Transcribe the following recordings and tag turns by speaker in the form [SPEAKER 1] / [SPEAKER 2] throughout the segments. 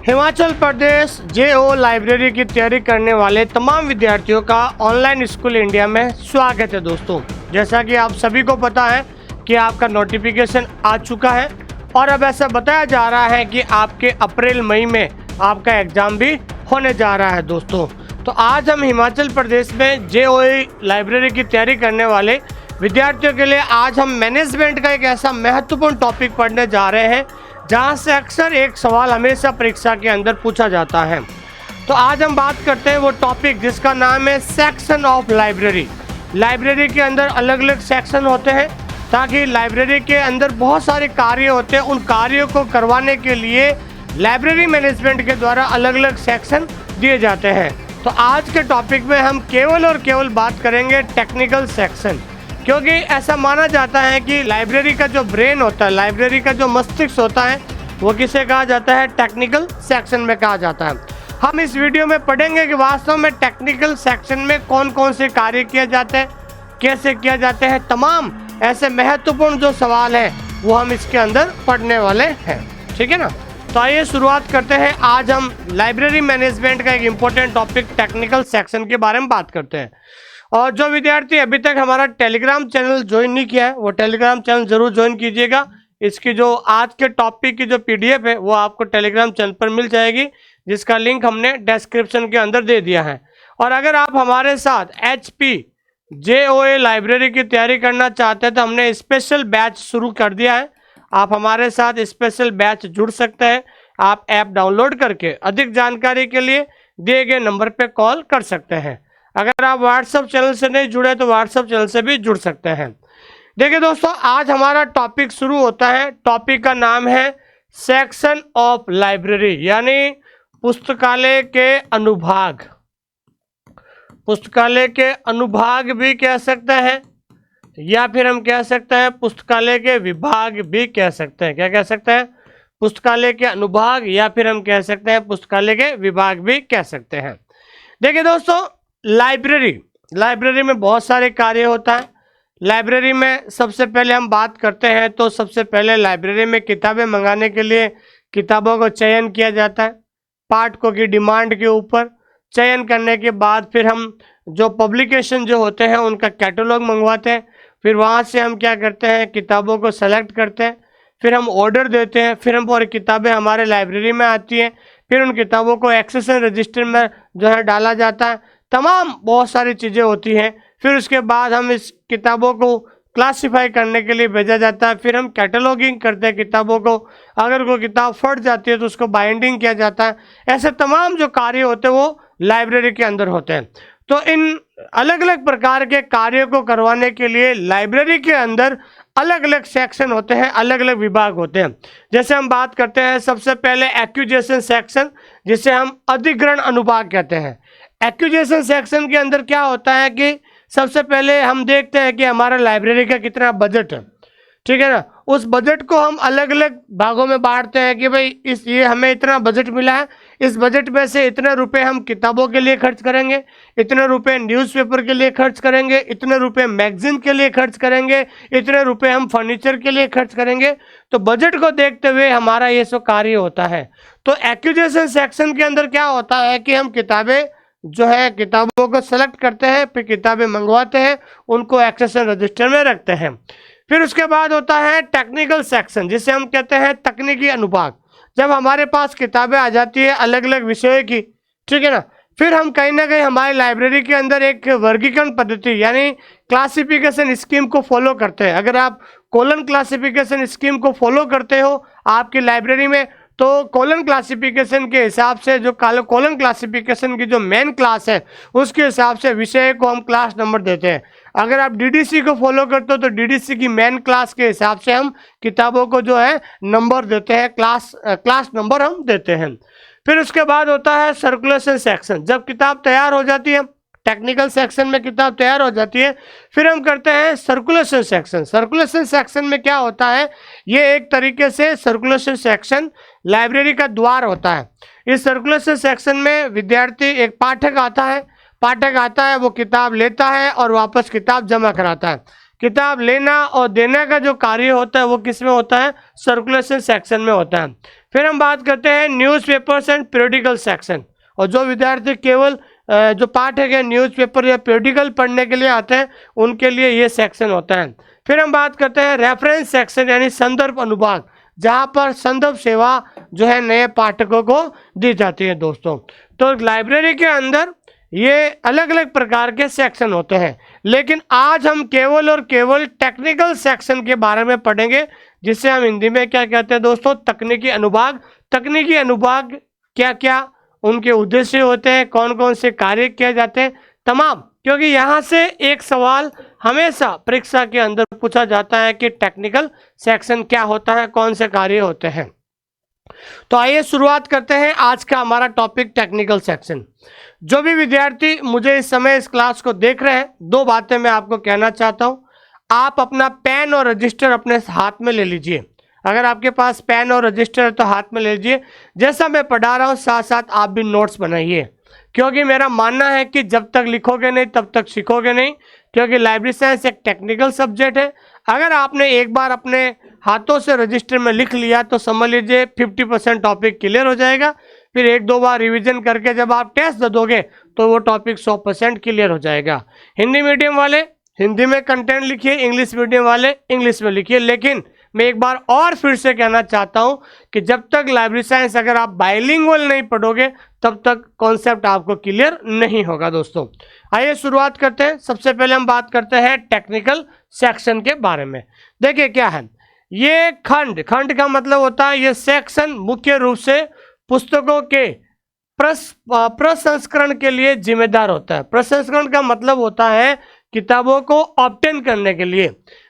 [SPEAKER 1] Himachal Pradesh JO library की तैयारी करने वाले तमाम विद्यार्थियों का ऑनलाइन स्कूल इंडिया में स्वागत है। दोस्तों, जैसा कि आप सभी को पता है कि आपका नोटिफिकेशन आ चुका है और अब ऐसा बताया जा रहा है कि आपके अप्रैल मई में आपका एग्ज़ाम भी होने जा रहा है। दोस्तों, तो आज हम हिमाचल प्रदेश में जेओ लाइब्रेरी की तैयारी करने वाले विद्यार्थियों के लिए आज हम मैनेजमेंट का एक ऐसा महत्वपूर्ण टॉपिक पढ़ने जा रहे हैं जहां से अक्सर एक सवाल हमेशा परीक्षा के अंदर पूछा जाता है। तो आज हम बात करते हैं वो टॉपिक जिसका नाम है सेक्शन ऑफ लाइब्रेरी। लाइब्रेरी के अंदर अलग अलग सेक्शन होते हैं ताकि लाइब्रेरी के अंदर बहुत सारे कार्य होते हैं, उन कार्यों को करवाने के लिए लाइब्रेरी मैनेजमेंट के द्वारा अलग अलग सेक्शन दिए जाते हैं। तो आज के टॉपिक में हम केवल और केवल बात करेंगे टेक्निकल सेक्शन, क्योंकि ऐसा माना जाता है कि लाइब्रेरी का जो ब्रेन होता है, लाइब्रेरी का जो मस्तिष्क होता है, वो किसे कहा जाता है? टेक्निकल सेक्शन में कहा जाता है। हम इस वीडियो में पढ़ेंगे कि वास्तव में टेक्निकल सेक्शन में कौन कौन से कार्य किए जाते हैं, कैसे किए जाते हैं, तमाम ऐसे महत्वपूर्ण जो सवाल हैं वो हम इसके अंदर पढ़ने वाले हैं। ठीक है ना? तो आइए शुरुआत करते हैं। आज हम लाइब्रेरी मैनेजमेंट का एक इम्पोर्टेंट टॉपिक टेक्निकल सेक्शन के बारे में बात करते हैं। और जो विद्यार्थी अभी तक हमारा टेलीग्राम चैनल ज्वाइन नहीं किया है वो टेलीग्राम चैनल जरूर ज्वाइन कीजिएगा। इसकी जो आज के टॉपिक की जो पीडीएफ है वो आपको टेलीग्राम चैनल पर मिल जाएगी, जिसका लिंक हमने डिस्क्रिप्शन के अंदर दे दिया है। और अगर आप हमारे साथ HP JOA लाइब्रेरी की तैयारी करना चाहते हैं तो हमने स्पेशल बैच शुरू कर दिया है। आप हमारे साथ स्पेशल बैच जुड़ सकते हैं। आप ऐप डाउनलोड करके अधिक जानकारी के लिए दिए गए नंबर पर कॉल कर सकते हैं। अगर आप व्हाट्सएप चैनल से नहीं जुड़े तो व्हाट्सएप चैनल से भी जुड़ सकते हैं। देखिए दोस्तों, आज हमारा टॉपिक शुरू होता है। टॉपिक का नाम है सेक्शन ऑफ लाइब्रेरी, यानी पुस्तकालय के अनुभाग। पुस्तकालय के अनुभाग भी कह सकते हैं या फिर हम कह सकते हैं पुस्तकालय के विभाग भी कह सकते हैं। क्या कह सकते हैं? पुस्तकालय के अनुभाग या फिर हम कह सकते हैं पुस्तकालय के विभाग भी कह सकते हैं। देखिए दोस्तों, लाइब्रेरी में बहुत सारे कार्य होता है। लाइब्रेरी में सबसे पहले हम बात करते हैं तो सबसे पहले लाइब्रेरी में किताबें मंगाने के लिए किताबों को चयन किया जाता है पाठकों की डिमांड के ऊपर। चयन करने के बाद फिर हम जो पब्लिकेशन जो होते हैं उनका कैटलॉग मंगवाते हैं। फिर वहाँ से हम क्या करते हैं? किताबों को सेलेक्ट करते हैं, फिर हम ऑर्डर देते हैं, फिर हम और किताबें हमारे लाइब्रेरी में आती हैं। फिर उन किताबों को एक्सेशन रजिस्टर में जो है डाला जाता है। तमाम बहुत सारी चीज़ें होती हैं। फिर उसके बाद हम इस किताबों को क्लासिफाई करने के लिए भेजा जाता है। फिर हम कैटलॉगिंग करते हैं किताबों को। अगर कोई किताब फट जाती है तो उसको बाइंडिंग किया जाता है। ऐसे तमाम जो कार्य होते हैं वो लाइब्रेरी के अंदर होते हैं। तो इन अलग अलग प्रकार के कार्यों को करवाने के लिए लाइब्रेरी के अंदर अलग अलग सेक्शन होते हैं, अलग अलग विभाग होते हैं। जैसे हम बात करते हैं सबसे पहले एक्विजिशन सेक्शन, जिसे हम अधिग्रहण अनुभाग कहते हैं। एक्विजिशन सेक्शन के अंदर क्या होता है कि सबसे पहले हम देखते हैं कि हमारा लाइब्रेरी का कितना बजट है। ठीक है ना? उस बजट को हम अलग अलग भागों में बांटते हैं कि भाई ये हमें इतना बजट मिला है, इस बजट में से इतने रुपए हम किताबों के लिए खर्च करेंगे, इतने रुपए न्यूज़पेपर के लिए खर्च करेंगे, इतने रुपए मैगजीन के लिए खर्च करेंगे, इतने रुपए हम फर्नीचर के लिए खर्च करेंगे। तो बजट को देखते हुए हमारा ये सब कार्य होता है। तो एक्विजिशन सेक्शन के अंदर क्या होता है कि हम किताबें जो है किताबों को सेलेक्ट करते हैं, फिर किताबें मंगवाते हैं, उनको एक्सेशन रजिस्टर में रखते हैं। फिर उसके बाद होता है टेक्निकल सेक्शन, जिसे हम कहते हैं तकनीकी अनुभाग। जब हमारे पास किताबें आ जाती है अलग अलग विषयों की, ठीक है ना, फिर हम कहीं ना कहीं हमारी लाइब्रेरी के अंदर एक वर्गीकरण पद्धति यानी क्लासिफिकेशन स्कीम को फॉलो करते हैं। अगर आप कॉलम क्लासिफिकेशन स्कीम को फॉलो करते हो आपकी लाइब्रेरी में, तो कॉलम क्लासिफिकेशन के हिसाब से जो कॉलम क्लासिफिकेशन की जो मेन क्लास है उसके हिसाब से विषय को हम क्लास नंबर देते हैं। अगर आप DDC को फॉलो करते हो तो DDC की मेन क्लास के हिसाब से हम किताबों को जो है नंबर देते हैं, क्लास नंबर हम देते हैं। फिर उसके बाद होता है सर्कुलेशन सेक्शन। जब किताब तैयार हो जाती है, टेक्निकल सेक्शन में किताब तैयार हो जाती है, फिर हम करते हैं सर्कुलेशन सेक्शन। सर्कुलेशन सेक्शन में क्या होता है? ये एक तरीके से सर्कुलेशन सेक्शन लाइब्रेरी का द्वार होता है। इस सर्कुलेशन सेक्शन में विद्यार्थी एक पाठक आता है, वो किताब लेता है और वापस किताब जमा कराता है। किताब लेना और देने का जो कार्य होता है वो किस में होता है? सर्कुलेशन सेक्शन में होता है। फिर हम बात करते हैं न्यूज़पेपर्स एंड पीरियडिकल सेक्शन, और जो विद्यार्थी केवल जो पाठक है न्यूज़पेपर या पीरियडिकल पढ़ने के लिए आते हैं उनके लिए ये सेक्शन होता है। फिर हम बात करते हैं रेफरेंस सेक्शन यानी संदर्भ अनुभाग, जहाँ पर संदर्भ सेवा जो है नए पाठकों को दी जाती है दोस्तों। तो लाइब्रेरी के अंदर ये अलग अलग प्रकार के सेक्शन होते हैं, लेकिन आज हम केवल और केवल टेक्निकल सेक्शन के बारे में पढ़ेंगे, जिसे हम हिंदी में क्या कहते हैं दोस्तों, तकनीकी अनुभाग। तकनीकी अनुभाग क्या क्या उनके उद्देश्य होते हैं, कौन कौन से कार्य किए जाते हैं, तमाम, क्योंकि यहाँ से एक सवाल हमेशा परीक्षा के अंदर पूछा जाता है कि टेक्निकल सेक्शन क्या होता है, कौन से कार्य होते हैं। तो आइए शुरुआत करते हैं आज का हमारा टॉपिक टेक्निकल सेक्शन। जो भी विद्यार्थी मुझे इस समय इस क्लास को देख रहे हैं, दो बातें मैं आपको कहना चाहता हूं। आप अपना पेन और रजिस्टर अपने हाथ में ले लीजिए। अगर आपके पास पेन और रजिस्टर है तो हाथ में ले लीजिए। जैसा मैं पढ़ा रहा हूं साथ साथ आप भी नोट्स बनाइए, क्योंकि मेरा मानना है कि जब तक लिखोगे नहीं तब तक सीखोगे नहीं, क्योंकि लाइब्रेरी साइंस एक टेक्निकल सब्जेक्ट है। अगर आपने एक बार अपने हाथों से रजिस्टर में लिख लिया तो समझ लीजिए 50% टॉपिक क्लियर हो जाएगा। फिर एक दो बार रिवीजन करके जब आप टेस्ट दे दोगे तो वो टॉपिक 100% क्लियर हो जाएगा। हिंदी मीडियम वाले हिंदी में कंटेंट लिखिए, इंग्लिश मीडियम वाले इंग्लिश में लिखिए। लेकिन मैं एक बार और फिर से कहना चाहता हूं कि जब तक लाइब्रेरी साइंस अगर आप बाइलिंगुअल नहीं पढ़ोगे तब तक कॉन्सेप्ट आपको क्लियर नहीं होगा दोस्तों। आइए शुरुआत करते हैं। सबसे पहले हम बात करते हैं टेक्निकल सेक्शन के बारे में। देखिए क्या है ये खंड, खंड का मतलब होता है ये सेक्शन मुख्य रूप से पुस्तकों के प्रसंस्करण के लिए जिम्मेदार होता है। प्रसंस्करण का मतलब होता है किताबों को ऑब्टेन करने के लिए।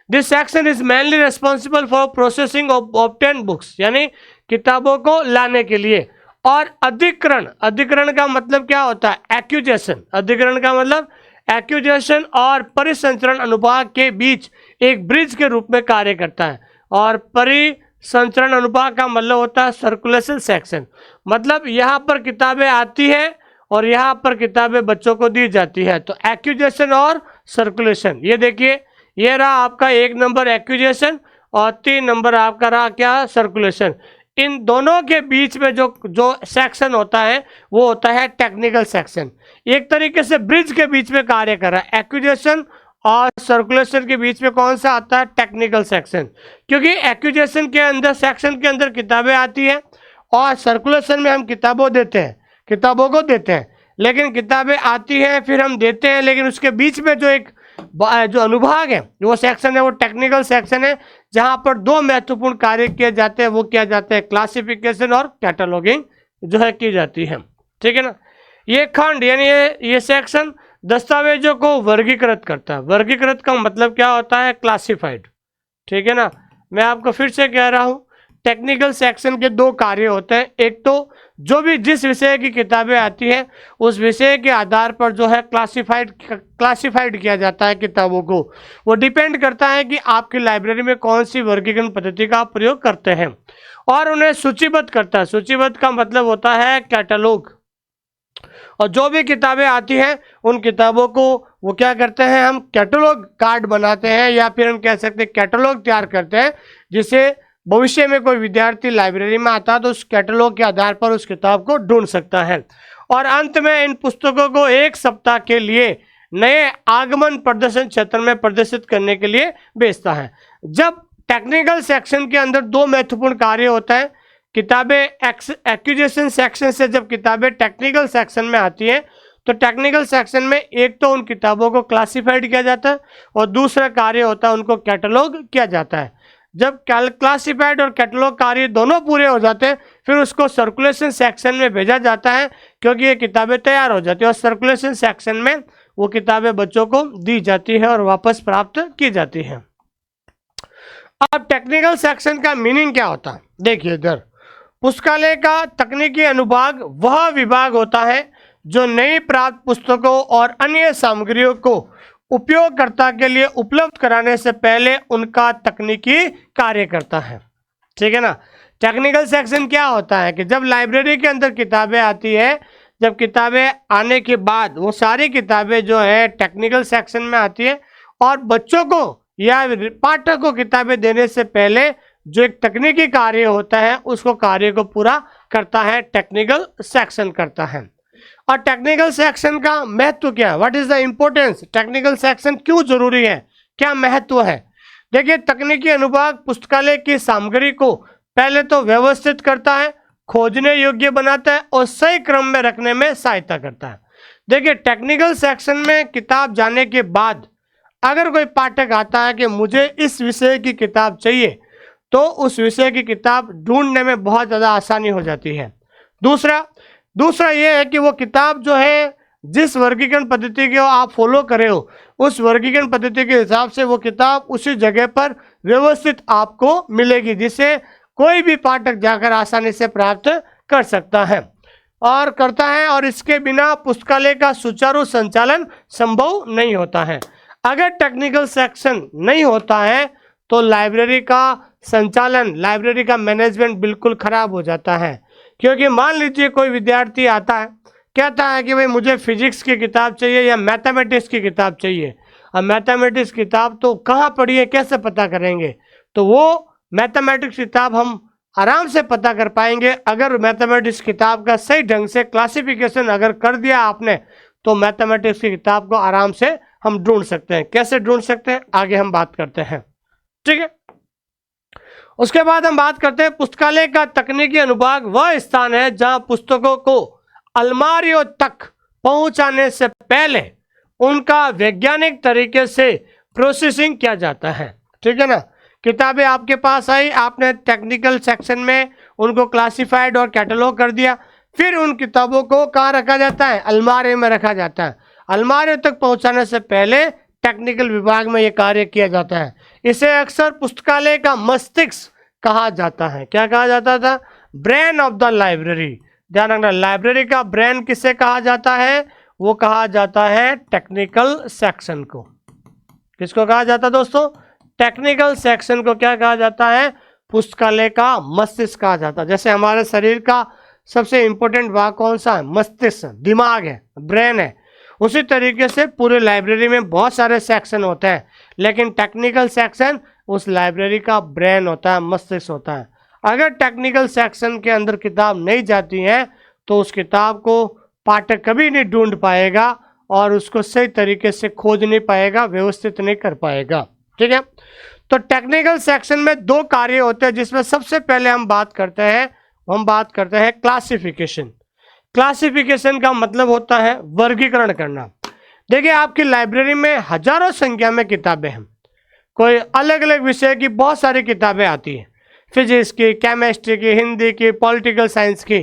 [SPEAKER 1] This section is mainly responsible for processing of obtain books, यानी किताबों को लाने के लिए। और अधिग्रहण, अधिग्रहण का मतलब क्या होता है, एक्यूजेशन। अधिग्रहण का मतलब एक्यूजेशन और परिसंचरण अनुभाग के बीच एक ब्रिज के रूप में कार्य करता है। और परिसंचरण अनुभाग का मतलब होता है सर्कुलेशन सेक्शन, मतलब यहाँ पर किताबें आती है और यहाँ पर किताबें बच्चों को दी जाती है। तो एक्यूजेशन और सर्कुलेशन, ये देखिए ये रहा आपका 1 नंबर एक्यूजेशन और 3 नंबर आपका रहा क्या, सर्कुलेशन। इन दोनों के बीच में जो सेक्शन होता है वो होता है टेक्निकल सेक्शन। एक तरीके से ब्रिज के बीच में कार्य कर रहा है। एक्यूजेशन और सर्कुलेशन के बीच में कौन सा आता है, टेक्निकल सेक्शन, क्योंकि एक्यूजेशन के अंदर सेक्शन के अंदर किताबें आती है और सर्कुलेशन में हम किताबों को देते हैं। लेकिन किताबें आती हैं फिर हम देते हैं, लेकिन उसके बीच में जो अनुभाग है, वो सेक्शन है, वो टेक्निकल सेक्शन है, जहां पर दो महत्वपूर्ण कार्य किए जाते हैं। वो किया जाता है क्लासिफिकेशन और कैटलॉगिंग जो है की जाती है। ठीक है ना। ये खंड यानी ये सेक्शन दस्तावेजों को वर्गीकृत करता है। वर्गीकृत का मतलब क्या होता है, क्लासिफाइड। ठीक है ना। मैं आपको फिर से कह रहा हूं, टेक्निकल सेक्शन के दो कार्य होते हैं। एक तो जो भी जिस विषय की किताबें आती है उस विषय के आधार पर जो है क्लासिफाइड किया जाता है किताबों को। वो डिपेंड करता है कि आपकी लाइब्रेरी में कौन सी वर्गीकरण पद्धति का प्रयोग करते हैं, और उन्हें सूचीबद्ध करता है। सूचीबद्ध का मतलब होता है कैटलॉग। और जो भी किताबें आती हैं उन किताबों को वो क्या करते हैं, हम कैटलॉग कार्ड बनाते हैं, या फिर हम कह सकते हैं कैटलॉग तैयार करते हैं, जिसे भविष्य में कोई विद्यार्थी लाइब्रेरी में आता है तो उस कैटलॉग के आधार पर उस किताब को ढूंढ सकता है। और अंत में इन पुस्तकों को 1 सप्ताह के लिए नए आगमन प्रदर्शन क्षेत्र में प्रदर्शित करने के लिए भेजता है। जब टेक्निकल सेक्शन के अंदर दो महत्वपूर्ण कार्य होता है, किताबें एक्यूजेशन सेक्शन से जब किताबें टेक्निकल सेक्शन में आती हैं तो टेक्निकल सेक्शन में एक तो उन किताबों को क्लासिफाइड किया जाता है और दूसरा कार्य होता है उनको कैटलॉग किया जाता है। जब क्लासिफाइड और कैटलॉग कार्य दोनों पूरे हो जाते हैं फिर उसको सर्कुलेशन सेक्शन में भेजा जाता है, क्योंकि ये किताबें तैयार हो जाती है और सर्कुलेशन सेक्शन में वो किताबें बच्चों को दी जाती है और वापस प्राप्त की जाती है। अब टेक्निकल सेक्शन का मीनिंग क्या होता है, देखिए इधर, पुस्तकालय का तकनीकी अनुभाग वह विभाग होता है जो नई प्राप्त पुस्तकों और अन्य सामग्रियों को उपयोगकर्ता के लिए उपलब्ध कराने से पहले उनका तकनीकी कार्य करता है। ठीक है ना। टेक्निकल सेक्शन क्या होता है कि जब लाइब्रेरी के अंदर किताबें आती है, जब किताबें आने के बाद वो सारी किताबें जो है टेक्निकल सेक्शन में आती है और बच्चों को या पाठक को किताबें देने से पहले जो एक तकनीकी कार्य होता है उसको कार्य को पूरा करता है, टेक्निकल सेक्शन करता है। और टेक्निकल सेक्शन का महत्व क्या है, what is the importance, technical section क्यों जरूरी है, क्या महत्व है। देखिए, तकनीकी अनुभाग पुस्तकालय की सामग्री को पहले तो व्यवस्थित करता है, खोजने योग्य बनाता है और सही क्रम में रखने में सहायता करता है। देखिए, टेक्निकल सेक्शन में किताब जाने के बाद अगर कोई पाठक आता है कि मुझे इस विषय की किताब चाहिए, तो उस विषय की किताब ढूंढने में बहुत ज़्यादा आसानी हो जाती है। दूसरा ये है कि वो किताब जो है जिस वर्गीकरण पद्धति को आप फॉलो करे हो, उस वर्गीकरण पद्धति के हिसाब से वो किताब उसी जगह पर व्यवस्थित आपको मिलेगी, जिसे कोई भी पाठक जाकर आसानी से प्राप्त कर सकता है और करता है। और इसके बिना पुस्तकालय का सुचारू संचालन संभव नहीं होता है। अगर टेक्निकल सेक्शन नहीं होता है तो लाइब्रेरी का संचालन, लाइब्रेरी का मैनेजमेंट बिल्कुल खराब हो जाता है। क्योंकि मान लीजिए कोई विद्यार्थी आता है, कहता है कि भाई मुझे फिजिक्स की किताब चाहिए या मैथमेटिक्स की किताब चाहिए। अब मैथमेटिक्स किताब तो कहाँ पढ़ी है, कैसे पता करेंगे, तो वो मैथमेटिक्स किताब हम आराम से पता कर पाएंगे अगर मैथमेटिक्स किताब का सही ढंग से क्लासिफिकेशन अगर कर दिया आपने, तो मैथमेटिक्स की किताब को आराम से हम ढूंढ सकते हैं। कैसे ढूंढ सकते हैं, आगे हम बात करते हैं, ठीक है। उसके बाद हम बात करते हैं पुस्तकालय का तकनीकी अनुभाग वह स्थान है जहां पुस्तकों को अलमारियों तक पहुंचाने से पहले उनका वैज्ञानिक तरीके से प्रोसेसिंग किया जाता है, ठीक है ना। किताबें आपके पास आई, आपने टेक्निकल सेक्शन में उनको क्लासिफाइड और कैटलॉग कर दिया, फिर उन किताबों को कहाँ रखा जाता है, अलमारी में रखा जाता है। अलमारी तक पहुंचाने से पहले टेक्निकल विभाग में यह कार्य किया जाता है। इसे अक्सर पुस्तकालय का मस्तिष्क कहा जाता है। क्या कहा जाता था, ब्रेन ऑफ द लाइब्रेरी। ध्यान रखना, लाइब्रेरी का ब्रेन किसे कहा जाता है, वो कहा जाता है टेक्निकल सेक्शन को। किसको कहा जाता है दोस्तों, टेक्निकल सेक्शन को क्या कहा जाता है, पुस्तकालय का मस्तिष्क कहा जाता है। जैसे हमारे शरीर का सबसे इंपॉर्टेंट भाग कौन सा है, मस्तिष्क, दिमाग है, ब्रेन है। उसी तरीके से पूरे लाइब्रेरी में बहुत सारे सेक्शन होते हैं, लेकिन टेक्निकल सेक्शन उस लाइब्रेरी का ब्रेन होता है, मस्तिष्क होता है। अगर टेक्निकल सेक्शन के अंदर किताब नहीं जाती है तो उस किताब को पाठक कभी नहीं ढूंढ पाएगा और उसको सही तरीके से खोज नहीं पाएगा, व्यवस्थित नहीं कर पाएगा, ठीक है। तो टेक्निकल सेक्शन में दो कार्य होते हैं, जिसमें सबसे पहले हम बात करते हैं क्लासिफिकेशन। क्लासिफिकेशन का मतलब होता है वर्गीकरण करना। देखिए, आपकी लाइब्रेरी में हजारों संख्या में किताबें हैं, कोई अलग अलग विषय की बहुत सारी किताबें आती हैं, फिजिक्स की, केमिस्ट्री की, हिंदी की, पॉलिटिकल साइंस की।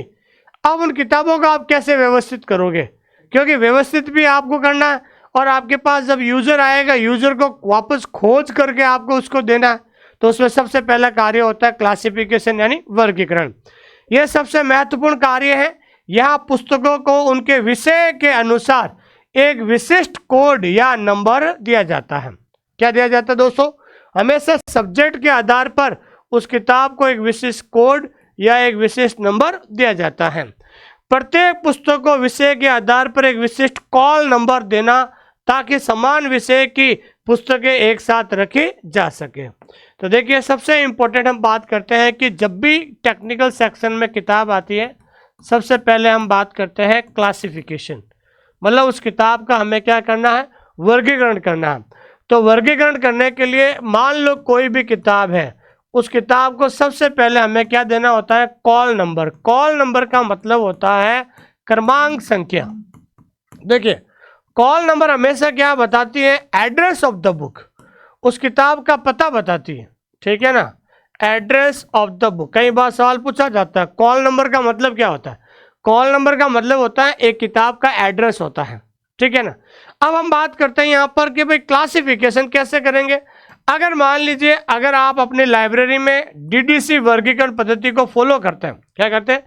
[SPEAKER 1] अब उन किताबों को आप कैसे व्यवस्थित करोगे, क्योंकि व्यवस्थित भी आपको करना है और आपके पास जब यूजर आएगा, यूजर को वापस खोज करके आपको उसको देना है, तो उसमें सबसे पहला कार्य होता है क्लासिफिकेशन यानी वर्गीकरण। यह सबसे महत्वपूर्ण कार्य है। यहाँ पुस्तकों को उनके विषय के अनुसार एक विशिष्ट कोड या नंबर दिया जाता है। क्या दिया जाता है दोस्तों, हमेशा सब्जेक्ट के आधार पर उस किताब को एक विशिष्ट कोड या एक विशिष्ट नंबर दिया जाता है। प्रत्येक पुस्तक को विषय के आधार पर एक विशिष्ट कॉल नंबर देना, ताकि समान विषय की पुस्तकें एक साथ रखी जा सके। तो देखिए, सबसे इंपॉर्टेंट हम बात करते हैं कि जब भी टेक्निकल सेक्शन में किताब आती है, सबसे पहले हम बात करते हैं क्लासिफिकेशन, मतलब उस किताब का हमें क्या करना है, वर्गीकरण करना है। तो वर्गीकरण करने के लिए मान लो कोई भी किताब है, उस किताब को सबसे पहले हमें क्या देना होता है, कॉल नंबर। कॉल नंबर का मतलब होता है क्रमांक संख्या। देखिए, कॉल नंबर हमेशा क्या बताती है, एड्रेस ऑफ द बुक, उस किताब का पता बताती है, ठीक है ना, एड्रेस ऑफ द बुक। कई बार सवाल पूछा जाता है कॉल नंबर का मतलब क्या होता है। कॉल नंबर का मतलब होता है एक किताब का एड्रेस होता है, ठीक है ना। अब हम बात करते हैं यहाँ पर कि भाई क्लासिफिकेशन कैसे करेंगे। अगर मान लीजिए, अगर आप अपनी लाइब्रेरी में डीडीसी वर्गीकरण पद्धति को फॉलो करते हैं, क्या करते हैं,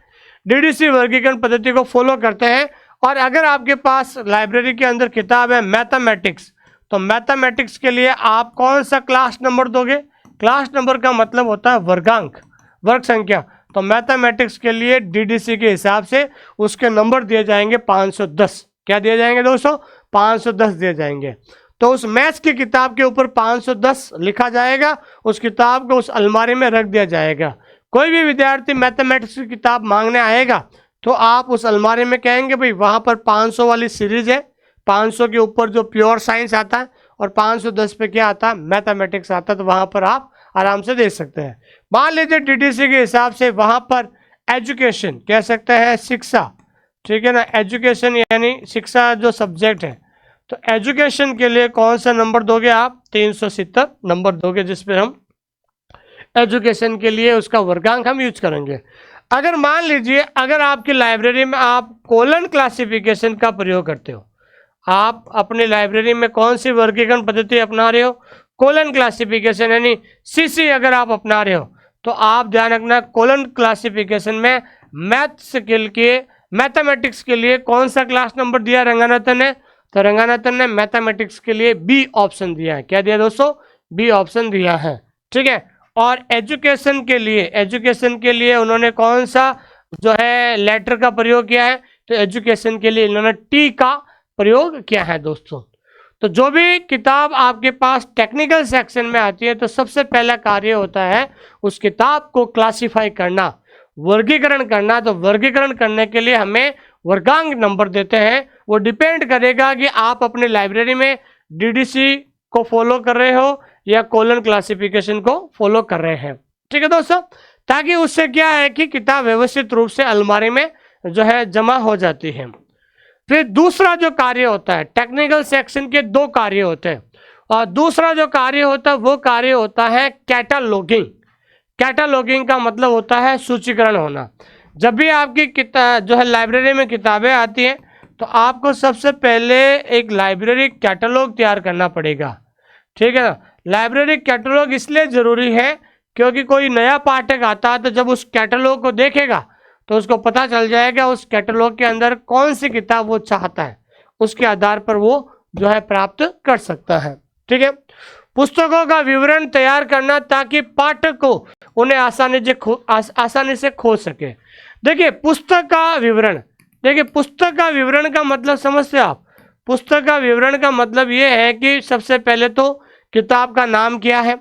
[SPEAKER 1] डीडीसी वर्गीकरण पद्धति को फॉलो करते हैं, और अगर आपके पास लाइब्रेरी के अंदर किताब है मैथमेटिक्स, तो मैथमेटिक्स के लिए आप कौन सा क्लास नंबर दोगे। क्लास नंबर का मतलब होता है वर्गांक, वर्ग संख्या। तो मैथमेटिक्स के लिए डीडीसी के हिसाब से उसके नंबर दिए जाएंगे 510। क्या दिए जाएंगे दोस्तों, 510 दिए जाएंगे। तो उस मैथ्स की किताब के ऊपर 510 लिखा जाएगा, उस किताब को उस अलमारी में रख दिया जाएगा। कोई भी विद्यार्थी मैथमेटिक्स की किताब मांगने आएगा तो आप उस अलमारी में कहेंगे भाई वहाँ पर 500 वाली सीरीज है, 500 के ऊपर जो प्योर साइंस आता है और 510 पे क्या आता है, मैथमेटिक्स आता है, तो वहाँ पर आप आराम से दे सकते हैं। मान लीजिए डीडीसी के हिसाब से वहाँ पर एजुकेशन कह सकते हैं, शिक्षा, ठीक है ना, एजुकेशन यानी शिक्षा जो सब्जेक्ट है, तो एजुकेशन के लिए कौन सा नंबर दोगे आप, 370 नंबर दोगे, जिसपे हम एजुकेशन के लिए उसका वर्गांक हम यूज करेंगे। अगर मान लीजिए अगर आपकी लाइब्रेरी में आप कोलन क्लासिफिकेशन का प्रयोग करते हो, आप अपनी लाइब्रेरी में कौन सी वर्गीकरण पद्धति अपना रहे हो, कोलन क्लासिफिकेशन यानी सीसी अगर आप अपना रहे हो, तो आप ध्यान रखना कोलन क्लासिफिकेशन में मैथ्स के लिए, मैथमेटिक्स के लिए कौन सा क्लास नंबर दिया रंगानाथन ने, तो रंगानाथन ने मैथमेटिक्स के लिए बी ऑप्शन दिया है। क्या दिया दोस्तों, बी ऑप्शन दिया है, ठीक है। और एजुकेशन के लिए उन्होंने कौन सा जो है लेटर का प्रयोग किया है, तो एजुकेशन के लिए इन्होंने टी का प्रयोग किया है दोस्तों। तो जो भी किताब आपके पास टेक्निकल सेक्शन में आती है, तो सबसे पहला कार्य होता है उस किताब को क्लासिफाई करना, वर्गीकरण करना। तो वर्गीकरण करने के लिए हमें वर्गांक नंबर देते हैं, वो डिपेंड करेगा कि आप अपने लाइब्रेरी में डीडीसी को फॉलो कर रहे हो या कोलन क्लासिफिकेशन को फॉलो कर रहे हैं, ठीक है दोस्तों। ताकि उससे क्या है कि किताब व्यवस्थित रूप से अलमारी में जो है जमा हो जाती है। फिर दूसरा जो कार्य होता है, टेक्निकल सेक्शन के दो कार्य होते हैं, और दूसरा जो कार्य होता है वो कार्य होता है कैटालॉगिंग। कैटालॉगिंग का मतलब होता है सूचीकरण होना। जब भी आपकी किताब जो है लाइब्रेरी में किताबें आती हैं, तो आपको सबसे पहले एक लाइब्रेरी कैटलॉग तैयार करना पड़ेगा, ठीक है ना। लाइब्रेरी कैटलॉग इसलिए जरूरी है क्योंकि कोई नया पाठक आता है तो जब उस कैटलॉग को देखेगा तो उसको पता चल जाएगा उस कैटलॉग के अंदर कौन सी किताब वो चाहता है, उसके आधार पर वो जो है प्राप्त कर सकता है, ठीक है। पुस्तकों का विवरण तैयार करना ताकि पाठक को उन्हें आसानी से खोज सके। देखिए पुस्तक का विवरण, देखिए पुस्तक का विवरण का मतलब समझते हो आप। पुस्तक का विवरण का मतलब ये है कि सबसे पहले तो किताब का नाम क्या है,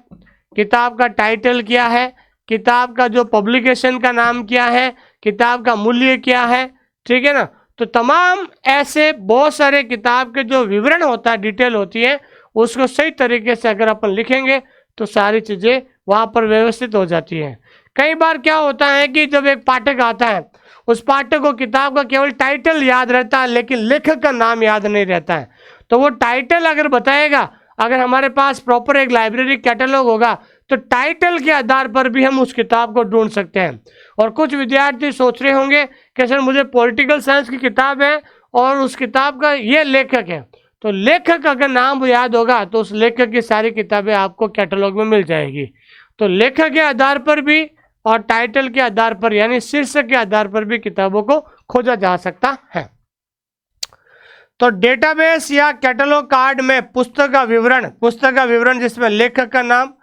[SPEAKER 1] किताब का टाइटल क्या है, किताब का जो पब्लिकेशन का नाम क्या है, किताब का मूल्य क्या है, ठीक है ना। तो तमाम ऐसे बहुत सारे किताब के जो विवरण होता है, डिटेल होती है, उसको सही तरीके से अगर अपन लिखेंगे तो सारी चीज़ें वहाँ पर व्यवस्थित हो जाती हैं। कई बार क्या होता है कि जब एक पाठक आता है, उस पाठक को किताब का केवल टाइटल याद रहता है लेकिन लेखक का नाम याद नहीं रहता है। तो वो टाइटल अगर बताएगा, अगर हमारे पास प्रॉपर एक लाइब्रेरी कैटलॉग होगा तो टाइटल के आधार पर भी हम उस किताब को ढूंढ सकते हैं। और कुछ विद्यार्थी सोच रहे होंगे कि सर मुझे पॉलिटिकल साइंस की किताब है और उस किताब का ये लेखक है, तो लेखक अगर नाम याद होगा तो उस लेखक की सारी किताबें आपको कैटलॉग में मिल जाएगी। तो लेखक के आधार पर भी और टाइटल के आधार पर यानी शीर्षक के आधार पर भी किताबों को खोजा जा सकता है। तो डेटाबेस या कैटलॉग कार्ड में पुस्तक का विवरण जिसमें लेखक का नाम,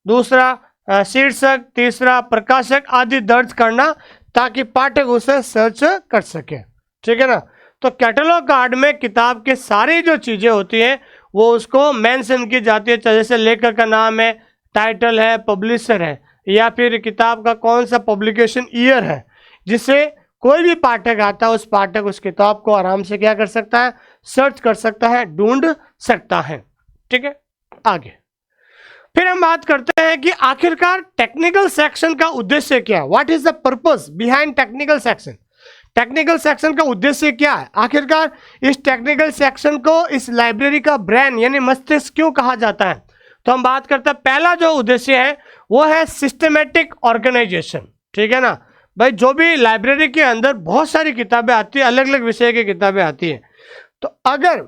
[SPEAKER 1] दूसरा शीर्षक, तीसरा प्रकाशक आदि दर्ज करना ताकि पाठक उसे सर्च कर सके, ठीक है ना। तो कैटलॉग कार्ड में किताब के सारी जो चीज़ें होती हैं वो उसको मेंशन की जाती है, जैसे लेखक का नाम है, टाइटल है, पब्लिशर है, या फिर किताब का कौन सा पब्लिकेशन ईयर है, जिससे कोई भी पाठक आता है उस पाठक उस किताब को आराम से क्या कर सकता है, सर्च कर सकता है, ढूंढ सकता है, ठीक है। आगे फिर हम बात करते हैं कि आखिरकार टेक्निकल सेक्शन का उद्देश्य क्या है, what is the purpose behind technical section. Technical section का उद्देश्य क्या है, आखिरकार इस टेक्निकल सेक्शन को इस लाइब्रेरी का ब्रेन यानी मस्तिष्क क्यों कहा जाता है। तो हम बात करते हैं, पहला जो उद्देश्य है वो है सिस्टमेटिक ऑर्गेनाइजेशन, ठीक है ना भाई। जो भी लाइब्रेरी के अंदर बहुत सारी किताबें आती है, अलग अलग विषय की किताबें आती हैं, तो अगर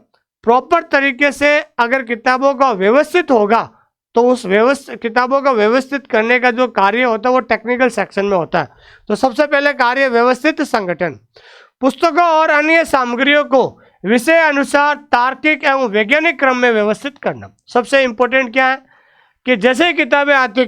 [SPEAKER 1] प्रॉपर तरीके से अगर किताबों का व्यवस्थित होगा तो उस किताबों का व्यवस्थित करने का जो कार्य होता है वो टेक्निकल सेक्शन में होता है। तो सबसे पहले कार्य व्यवस्थित संगठन, पुस्तकों और अन्य सामग्रियों को विषय अनुसार तार्किक एवं वैज्ञानिक क्रम में व्यवस्थित करना। सबसे इंपॉर्टेंट क्या है कि जैसे किताबें आती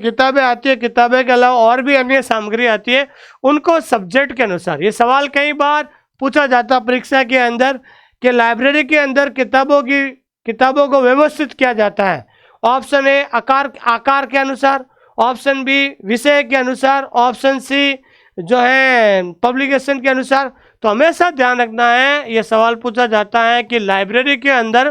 [SPEAKER 1] है, किताबें के अलावा और भी अन्य सामग्री आती है, उनको सब्जेक्ट के अनुसार, ये सवाल कई बार पूछा जाता है परीक्षा के अंदर कि लाइब्रेरी के अंदर किताबों की किताबों को व्यवस्थित किया जाता है? ऑप्शन ए आकार के अनुसार, ऑप्शन बी विषय के अनुसार, ऑप्शन सी जो है पब्लिकेशन के अनुसार। तो हमेशा ध्यान रखना है, यह सवाल पूछा जाता है कि लाइब्रेरी के अंदर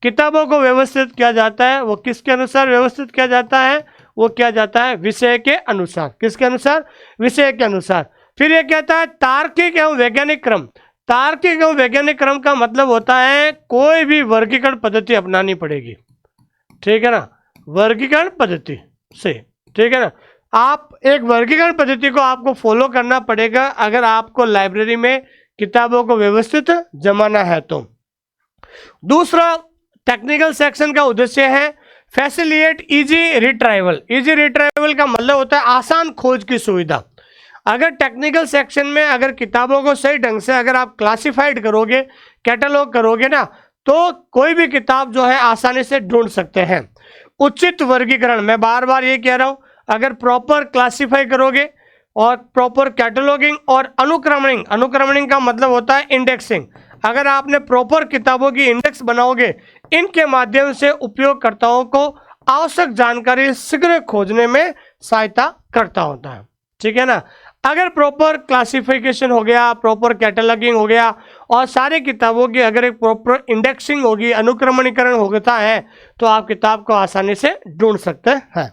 [SPEAKER 1] किताबों को व्यवस्थित किया जाता है, वो किसके अनुसार व्यवस्थित किया जाता है? वो किया जाता है विषय के अनुसार। किसके अनुसार? विषय के अनुसार। फिर ये कहता है तार्किक एवं वैज्ञानिक क्रम। तार्किक एवं वैज्ञानिक क्रम का मतलब होता है कोई भी वर्गीकरण पद्धति अपनानी पड़ेगी, ठीक है ना, वर्गीकरण पद्धति से, ठीक है ना। आप एक वर्गीकरण पद्धति को आपको फॉलो करना पड़ेगा अगर आपको लाइब्रेरी में किताबों को व्यवस्थित जमाना है तो। दूसरा टेक्निकल सेक्शन का उद्देश्य है facilitate easy retrieval. Easy retrieval का मतलब होता है आसान खोज की सुविधा। अगर टेक्निकल सेक्शन में अगर किताबों को सही ढंग से अगर आप क्लासिफाइड करोगे, कैटलॉग करोगे ना, तो कोई भी किताब जो है आसानी से ढूंढ सकते हैं। उचित वर्गीकरण, मैं बार बार ये कह रहा हूं, अगर प्रॉपर क्लासिफाई करोगे और प्रॉपर कैटलॉगिंग और अनुक्रमणिंग, अनुक्रमणिंग का मतलब होता है इंडेक्सिंग, अगर आपने प्रॉपर किताबों की इंडेक्स बनाओगे, इनके माध्यम से उपयोगकर्ताओं को आवश्यक जानकारी शीघ्र खोजने में सहायता करता होता है, ठीक है ना। अगर प्रॉपर क्लासिफिकेशन हो गया, प्रॉपर कैटलॉगिंग हो गया और सारी किताबों की अगर एक प्रॉपर इंडेक्सिंग होगी, अनुक्रमणीकरण होता है, तो आप किताब को आसानी से ढूंढ सकते हैं।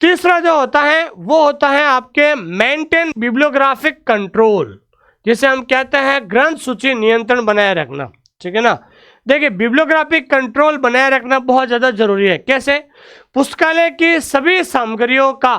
[SPEAKER 1] तीसरा जो होता है वो होता है आपके मेंटेन बिब्लियोग्राफिक कंट्रोल, जिसे हम कहते हैं ग्रंथ सूची नियंत्रण बनाए रखना, ठीक है ना। देखिए बिब्लियोग्राफिक कंट्रोल बनाए रखना बहुत ज़्यादा जरूरी है। कैसे? पुस्तकालय की सभी सामग्रियों का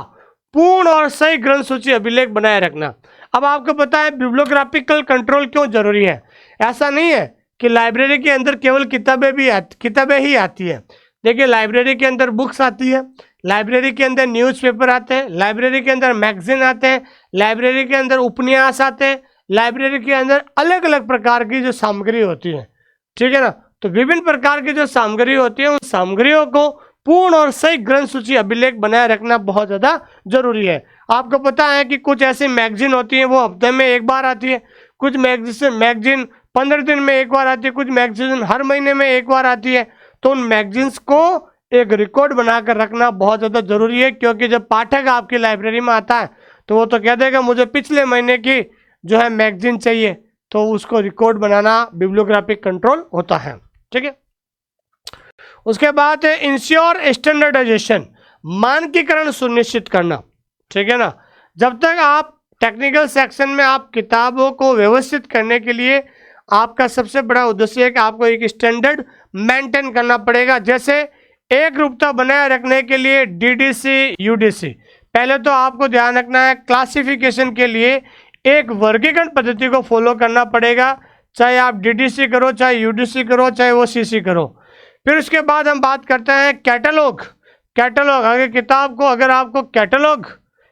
[SPEAKER 1] पूर्ण और सही ग्रंथ सूची अभिलेख बनाए रखना। अब आपको पता है बिब्लियोग्राफिकल कंट्रोल क्यों जरूरी है। ऐसा नहीं है कि लाइब्रेरी के अंदर केवल किताबें ही आती है। देखिए लाइब्रेरी के अंदर बुक्स आती है, लाइब्रेरी के अंदर न्यूज़पेपर आते हैं, लाइब्रेरी के अंदर मैगजीन आते हैं, लाइब्रेरी के अंदर उपन्यास आते हैं, लाइब्रेरी के अंदर अलग अलग प्रकार की जो सामग्री होती है, ठीक है ना। तो विभिन्न प्रकार की जो सामग्री होती है, उन सामग्रियों को पूर्ण और सही ग्रंथ सूची अभिलेख बनाए रखना बहुत ज़्यादा जरूरी है। आपको पता है कि कुछ ऐसी मैगजीन होती हैं वो हफ्ते में एक बार आती है, कुछ मैगजीन 15 दिन में एक बार आती है, कुछ मैगजीन हर महीने में एक बार आती है। तो उन मैगजीन्स को एक रिकॉर्ड बनाकर रखना बहुत ज़्यादा जरूरी है, क्योंकि जब पाठक आपकी लाइब्रेरी में आता है तो वो तो कह देगा मुझे पिछले महीने की जो है मैगजीन चाहिए, तो उसको रिकॉर्ड बनाना बिब्लियोग्राफिक कंट्रोल होता है, ठीक है। उसके बाद इंश्योर स्टैंडर्डाइजेशन, मानकीकरण सुनिश्चित करना, ठीक है ना। जब तक आप टेक्निकल सेक्शन में आप किताबों को व्यवस्थित करने के लिए आपका सबसे बड़ा उद्देश्य है कि आपको एक स्टैंडर्ड मेंटेन करना पड़ेगा। जैसे एक रूपता बनाए रखने के लिए डीडीसी, यूडीसी, पहले तो आपको ध्यान रखना है क्लासिफिकेशन के लिए एक वर्गीकरण पद्धति को फॉलो करना पड़ेगा, चाहे आप डीडीसी करो, चाहे यूडीसी करो, चाहे वो सीसी करो। फिर उसके बाद हम बात करते हैं कैटलॉग। कैटलॉग, अगर आपको कैटलॉग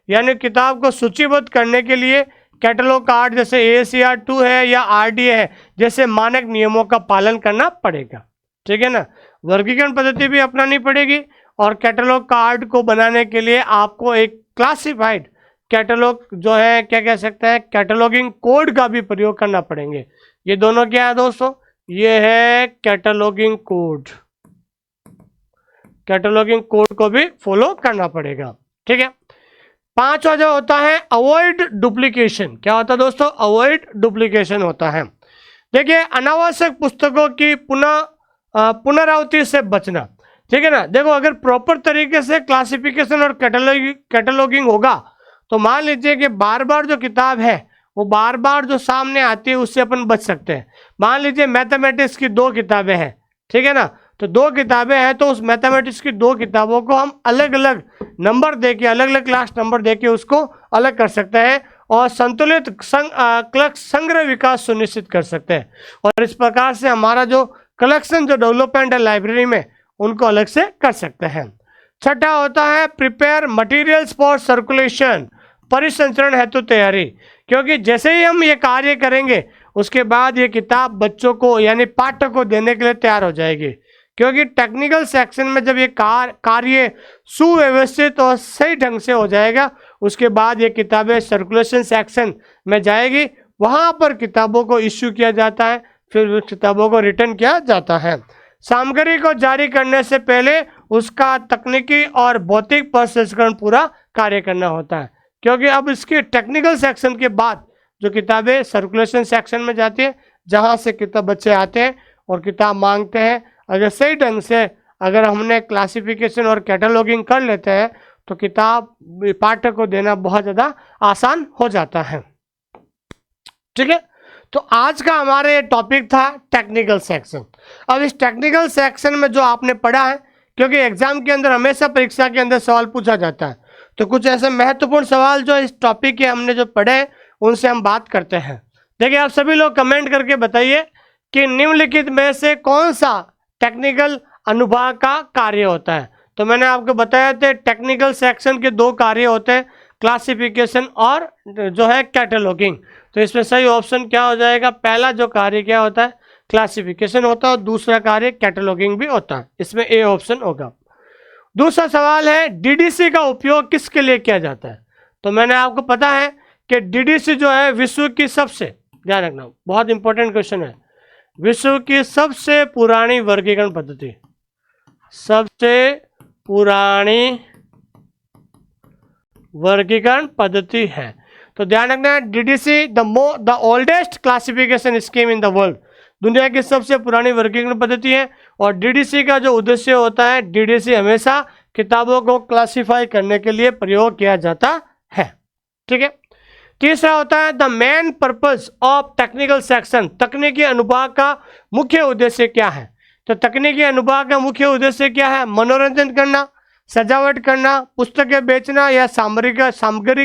[SPEAKER 1] यानी किताब को सूचीबद्ध करने के लिए कैटलॉग कार्ड जैसे AACR 2 है या RDA है, जैसे मानक नियमों का पालन करना पड़ेगा, ठीक है ना। वर्गीकरण पद्धति भी अपनानी पड़ेगी और कैटलॉग कार्ड को बनाने के लिए आपको एक क्लासिफाइड कैटलॉग जो है क्या कह सकते हैं कैटलॉगिंग कोड का भी प्रयोग करना पड़ेंगे। ये दोनों क्या है दोस्तों? ये है कैटलॉगिंग कोड। कैटलॉगिंग कोड को भी फॉलो करना पड़ेगा, ठीक है। पांचवा जो होता है अवॉइड डुप्लीकेशन। क्या होता है दोस्तों? अवॉइड डुप्लीकेशन होता है। देखिए अनावश्यक पुस्तकों की पुनरावृत्ति से बचना, ठीक है ना। देखो अगर प्रॉपर तरीके से क्लासिफिकेशन और कैटलॉगिंग होगा तो मान लीजिए कि बार बार जो किताब है वो बार बार जो सामने आती है उससे अपन बच सकते हैं। मान लीजिए मैथमेटिक्स की 2 किताबें हैं, ठीक है ना, तो 2 किताबें हैं तो उस मैथमेटिक्स की 2 किताबों को हम अलग अलग नंबर देके, अलग अलग क्लास नंबर देके उसको अलग कर सकते हैं और संतुलित संग्रह विकास सुनिश्चित कर सकते हैं। और इस प्रकार से हमारा जो कलेक्शन जो डेवलपमेंट है लाइब्रेरी में उनको अलग से कर सकते हैं। छठा होता है प्रिपेयर मटेरियल्स फॉर सर्कुलेशन, परिसंचरण हेतु तैयारी, क्योंकि जैसे ही हम ये कार्य करेंगे उसके बाद ये किताब बच्चों को यानी पाठक को देने के लिए तैयार हो जाएगी। क्योंकि टेक्निकल सेक्शन में जब ये कार्य सुव्यवस्थित और सही ढंग से हो जाएगा उसके बाद ये किताबें सर्कुलेशन सेक्शन में जाएगी, वहाँ पर किताबों को इश्यू किया जाता है, फिर उस किताबों को रिटर्न किया जाता है। सामग्री को जारी करने से पहले उसका तकनीकी और भौतिक प्रसंस्करण पूरा कार्य करना होता है, क्योंकि अब इसके टेक्निकल सेक्शन के बाद जो किताबें सर्कुलेशन सेक्शन में जाती है, जहां से किताब बच्चे आते हैं और किताब मांगते हैं, अगर सही ढंग से अगर हमने क्लासिफिकेशन और कैटलॉगिंग कर लेते हैं तो किताब पाठक को देना बहुत ज़्यादा आसान हो जाता है। ठीक है, तो आज का हमारा ये टॉपिक था टेक्निकल सेक्शन। अब इस टेक्निकल सेक्शन में जो आपने पढ़ा है, क्योंकि एग्जाम के अंदर हमेशा परीक्षा के अंदर सवाल पूछा जाता है, तो कुछ ऐसे महत्वपूर्ण सवाल जो इस टॉपिक के हमने जो पढ़े हैं उनसे हम बात करते हैं। देखिए, आप सभी लोग कमेंट करके बताइए कि निम्नलिखित में से कौन सा टेक्निकल अनुभाग का कार्य होता है। तो मैंने आपको बताया था टेक्निकल सेक्शन के दो कार्य होते हैं, क्लासिफिकेशन और जो है कैटलॉगिंग। तो इसमें सही ऑप्शन क्या हो जाएगा? पहला जो कार्य क्या होता है? क्लासिफिकेशन होता है और दूसरा कार्य कैटलॉगिंग भी होता है। इसमें ए ऑप्शन होगा। दूसरा सवाल है, डीडीसी का उपयोग किसके लिए किया जाता है? तो मैंने आपको पता है कि डीडीसी जो है विश्व की सबसे, ध्यान रखना बहुत इंपॉर्टेंट क्वेश्चन है, विश्व की सबसे पुरानी वर्गीकरण पद्धति, सबसे पुरानी वर्गीकरण पद्धति है। तो ध्यान रखना है, DDC the oldest classification scheme in the world, दुनिया की सबसे पुरानी वर्गीकरण पद्धति है। और डीडीसी का जो उद्देश्य होता है, डीडीसी हमेशा किताबों को क्लासिफाई करने के लिए प्रयोग किया जाता है। ठीक है, तीसरा होता है the main purpose of technical section, तकनीकी अनुभाग का मुख्य उद्देश्य क्या है? तो तकनीकी अनुभाग का मुख्य उद्देश्य क्या है? मनोरंजन करना, सजावट करना, पुस्तकें बेचना या सामग्री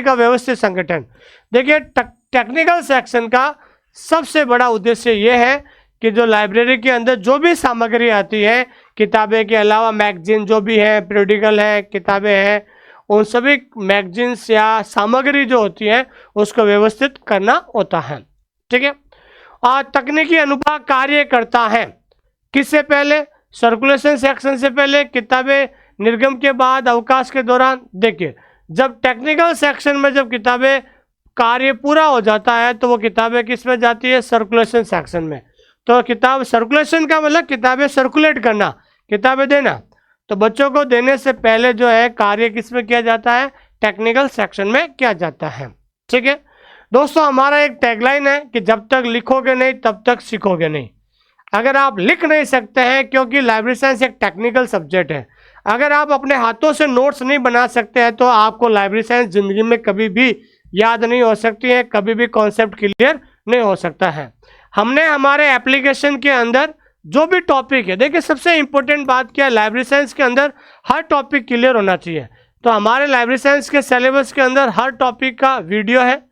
[SPEAKER 1] का व्यवस्थित संगठन। देखिए, टेक्निकल सेक्शन का सबसे बड़ा उद्देश्य यह है कि जो लाइब्रेरी के अंदर जो भी सामग्री आती है, किताबें के अलावा मैगजीन जो भी है, पीरियडिकल है, किताबें हैं, उन सभी मैगजीन्स या सामग्री जो होती है उसको व्यवस्थित करना होता है। ठीक है, और तकनीकी अनुभाग कार्य करता है किससे पहले? सर्कुलेशन सेक्शन से पहले, किताबें निर्गम के बाद, अवकाश के दौरान। देखिए, जब टेक्निकल सेक्शन में जब किताबें कार्य पूरा हो जाता है तो वो किताबें किस में जाती है? सर्कुलेशन सेक्शन में। तो किताब सर्कुलेशन का मतलब किताबें सर्कुलेट करना, किताबें देना। तो बच्चों को देने से पहले जो है कार्य किस में किया जाता है? टेक्निकल सेक्शन में किया जाता है। ठीक है दोस्तों, हमारा एक टैगलाइन है कि जब तक लिखोगे नहीं तब तक सीखोगे नहीं। अगर आप लिख नहीं सकते हैं, क्योंकि लाइब्रेरी साइंस एक टेक्निकल सब्जेक्ट है, अगर आप अपने हाथों से नोट्स नहीं बना सकते हैं तो आपको लाइब्रेरी साइंस जिंदगी में कभी भी याद नहीं हो सकती है, कभी भी कॉन्सेप्ट क्लियर नहीं हो सकता है। हमने हमारे एप्लीकेशन के अंदर जो भी टॉपिक है, देखिए सबसे इंपॉर्टेंट बात क्या है, लाइब्रेरी साइंस के अंदर हर टॉपिक क्लियर होना चाहिए। तो हमारे लाइब्रेरी साइंस के सिलेबस के अंदर हर टॉपिक का वीडियो है,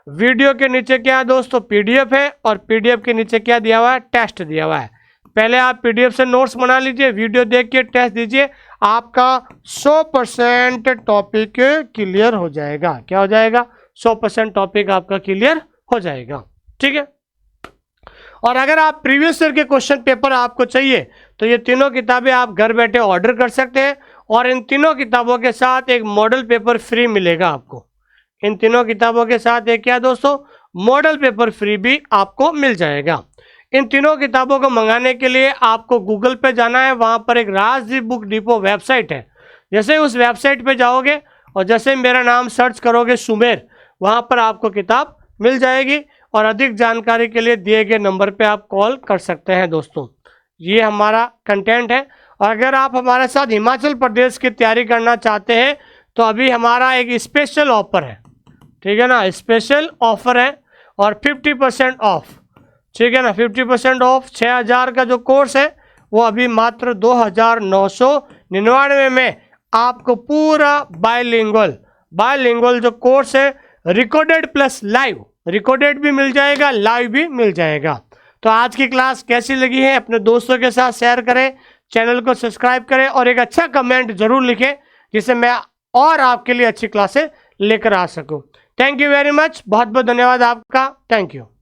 [SPEAKER 1] वीडियो के नीचे क्या है दोस्तों? पीडीएफ है, और पीडीएफ के नीचे क्या दिया हुआ है? टेस्ट दिया हुआ है। पहले आप पीडीएफ से नोट्स बना लीजिए, वीडियो देख के टेस्ट दीजिए, आपका 100% टॉपिक क्लियर हो जाएगा। क्या हो जाएगा? 100% टॉपिक आपका क्लियर हो जाएगा। ठीक है, और अगर आप प्रीवियस ईयर के क्वेश्चन पेपर आपको चाहिए तो ये तीनों किताबें आप घर बैठे ऑर्डर कर सकते हैं, और इन तीनों किताबों के साथ एक मॉडल पेपर फ्री मिलेगा आपको। इन तीनों किताबों के साथ एक क्या दोस्तों? मॉडल पेपर फ्री भी आपको मिल जाएगा। इन तीनों किताबों को मंगाने के लिए आपको गूगल पे जाना है, वहां पर एक राजदीप बुक डिपो वेबसाइट है। जैसे उस वेबसाइट पे जाओगे और जैसे मेरा नाम सर्च करोगे सुमेर, वहां पर आपको किताब मिल जाएगी, और अधिक जानकारी के लिए दिए गए नंबर पे आप कॉल कर सकते हैं। दोस्तों, ये हमारा कंटेंट है, और अगर आप हमारे साथ हिमाचल प्रदेश की तैयारी करना चाहते हैं तो अभी हमारा एक स्पेशल ऑफर है। ठीक है ना, स्पेशल ऑफर है, और 50% ऑफ। ठीक है ना, 50% ऑफ। 6000 का जो कोर्स है वो अभी मात्र 2999 में आपको पूरा बायलिंगुअल जो कोर्स है, रिकॉर्डेड प्लस लाइव, रिकॉर्डेड भी मिल जाएगा, लाइव भी मिल जाएगा। तो आज की क्लास कैसी लगी है अपने दोस्तों के साथ शेयर करें, चैनल को सब्सक्राइब करें, और एक अच्छा कमेंट जरूर लिखें जिससे मैं और आपके लिए अच्छी क्लासें लेकर आ सकूं। थैंक यू वेरी मच, बहुत बहुत धन्यवाद आपका। Thank you.